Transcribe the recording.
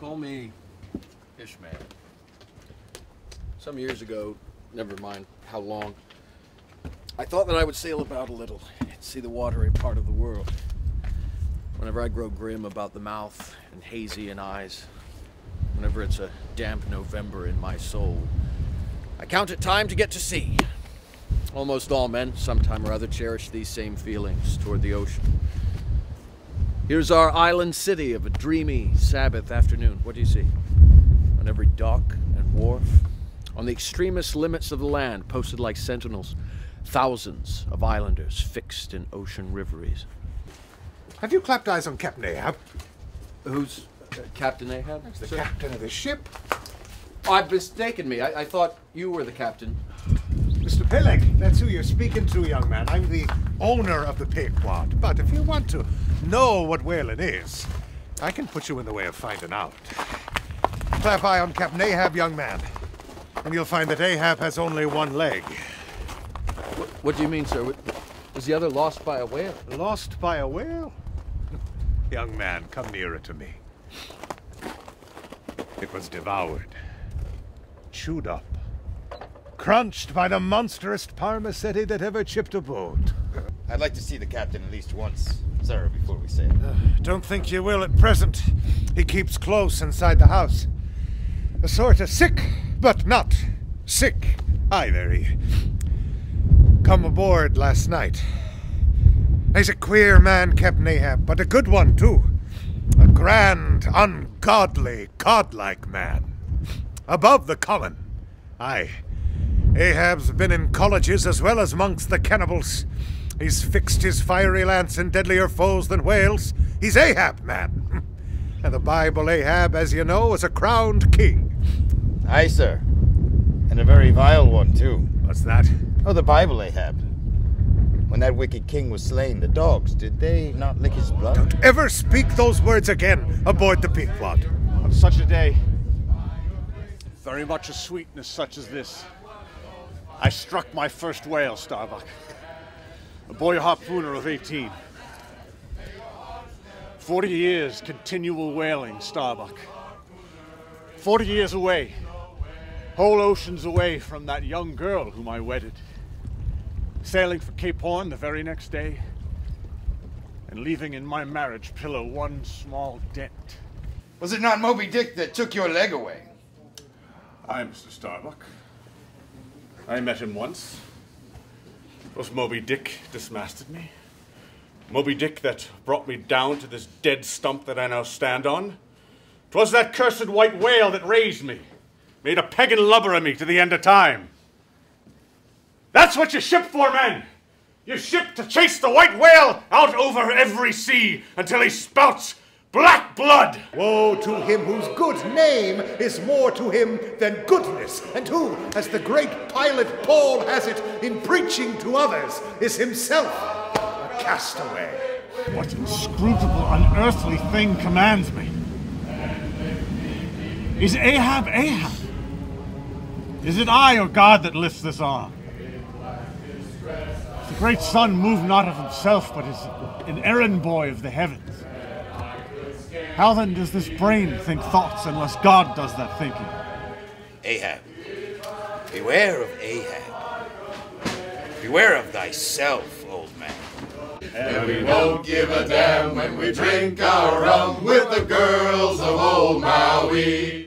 Call me Ishmael. Some years ago, never mind how long, I thought that I would sail about a little and see the watery part of the world. Whenever I grow grim about the mouth and hazy in eyes, whenever it's a damp November in my soul, I count it time to get to sea. Almost all men, sometime or other, cherish these same feelings toward the ocean. Here's our island city of a dreamy Sabbath afternoon. What do you see? On every dock and wharf, on the extremest limits of the land, posted like sentinels, thousands of islanders fixed in ocean reveries. Have you clapped eyes on Captain Ahab? Who's Captain Ahab? He's the captain of this ship. Oh, I've mistaken me. I thought you were the captain. Mr. Peleg, that's who you're speaking to, young man. I'm the owner of the Pequod. But if you want to know what whaling is, I can put you in the way of finding out. Clap eye on Captain Ahab, young man, and you'll find that Ahab has only one leg. What do you mean, sir? Was the other lost by a whale? Lost by a whale? Young man, come nearer to me. It was devoured, chewed up, crunched by the monstrous parmacetti that ever chipped a boat. I'd like to see the captain at least once, sir, before we sail. Don't think you will at present. He keeps close inside the house. A sort of sick, but not sick either. He come aboard last night. He's a queer man, Captain Ahab, but a good one, too. A grand, ungodly, godlike man. Above the common. Aye. Ahab's been in colleges as well as amongst the cannibals. He's fixed his fiery lance in deadlier foes than whales. He's Ahab, man. And the Bible Ahab, as you know, is a crowned king. Aye, sir. And a very vile one, too. What's that? Oh, the Bible Ahab. When that wicked king was slain, the dogs, did they not lick his blood? Don't ever speak those words again aboard the Pequod. On such a day, very much a sweetness such as this, I struck my first whale, Starbuck. A boy harpooner of 18. 40 years continual whaling, Starbuck. 40 years away, whole oceans away from that young girl whom I wedded. Sailing for Cape Horn the very next day, and leaving in my marriage pillow one small dent. Was it not Moby Dick that took your leg away? Aye, Mr. Starbuck. I met him once. It was Moby Dick dismasted me. Moby Dick that brought me down to this dead stump that I now stand on. 'Twas that cursed white whale that raised me, made a pagan lubber of me to the end of time. That's what you ship for, men! You ship to chase the white whale out over every sea until he spouts black blood! Woe to him whose good name is more to him than goodness, and who, as the great pilot Paul has it, in preaching to others, is himself a castaway. What inscrutable, unearthly thing commands me? Is Ahab Ahab? Is it I or God that lifts this arm? The great sun moved not of himself, but is an errand boy of the heavens. How then does this brain think thoughts unless God does that thinking? Ahab. Beware of Ahab. Beware of thyself, old man. And we won't give a damn when we drink our rum with the girls of old Maui.